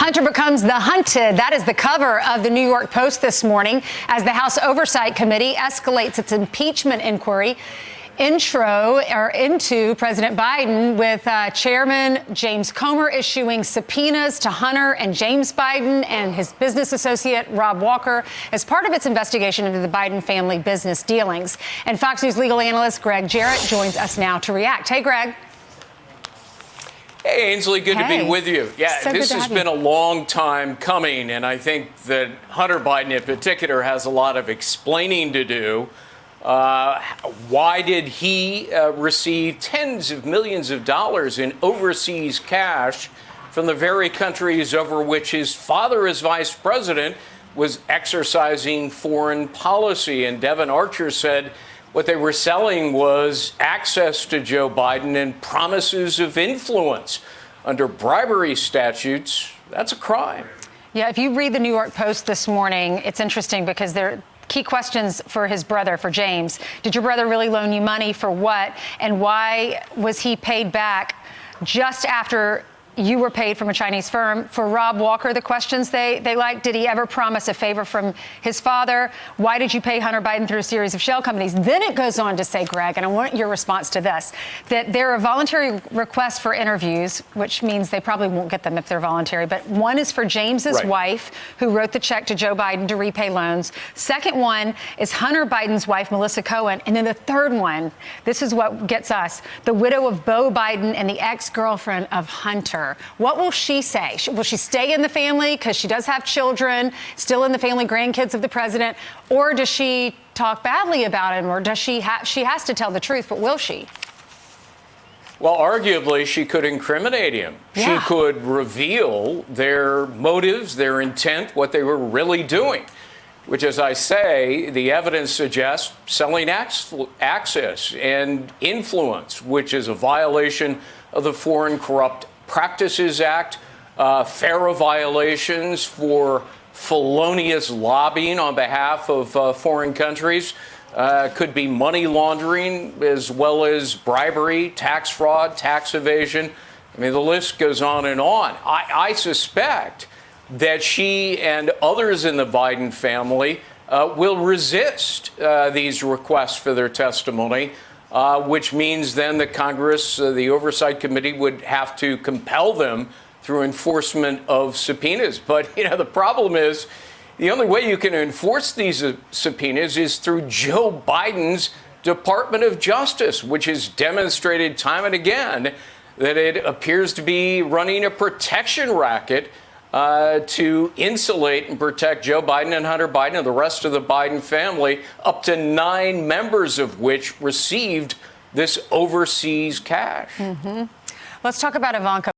Hunter becomes the hunted. That is the cover of the New York Post this morning as the House Oversight Committee escalates its impeachment inquiry into President Biden with Chairman James Comer issuing subpoenas to Hunter and James Biden and his business associate Rob Walker as part of its investigation into the Biden family business dealings. And Fox News legal analyst Greg Jarrett joins us now to react. Hey, Greg. Hey, Ainsley, good to be with you. Yeah, so this has been a long time coming, and I think that Hunter Biden in particular has a lot of explaining to do. Why did he receive tens of millions of dollars in overseas cash from the very countries over which his father, as vice president, was exercising foreign policy? And Devin Archer said what they were selling was access to Joe Biden and promises of influence. Under bribery statutes, that's a crime. Yeah, if you read the New York Post this morning, it's interesting because they're key questions for his brother, for James. Did your brother really loan you money for what? And why was he paid back just after you were paid from a Chinese firm? For Rob Walker, the questions they like, did he ever promise a favor from his father? Why did you pay Hunter Biden through a series of shell companies? Then it goes on to say, Greg, and I want your response to this, that there are voluntary requests for interviews, which means they probably won't get them if they're voluntary. But one is for James's wife, who wrote the check to Joe Biden to repay loans. Second one is Hunter Biden's wife, Melissa Cohen. And then the third one, this is what gets us, the widow of Beau Biden and the ex-girlfriend of Hunter. What will she say? Will she stay in the family because she does have children, still in the family, grandkids of the president? Or does she talk badly about him? Or does she has to tell the truth, but will she? Well, arguably, she could incriminate him. Yeah. She could reveal their motives, their intent, what they were really doing, which, as I say, the evidence suggests selling access and influence, which is a violation of the Foreign Corrupt Practices Act, FARA violations for felonious lobbying on behalf of foreign countries, could be money laundering as well as bribery, tax fraud, tax evasion. I mean, the list goes on and on. I suspect that she and others in the Biden family will resist these requests for their testimony. Which means then that Congress, the Oversight Committee, would have to compel them through enforcement of subpoenas. But, you know, the problem is the only way you can enforce these subpoenas is through Joe Biden's Department of Justice, which has demonstrated time and again that it appears to be running a protection racket to insulate and protect Joe Biden and Hunter Biden and the rest of the Biden family, up to 9 members of which received this overseas cash. Let's talk about Ivanka.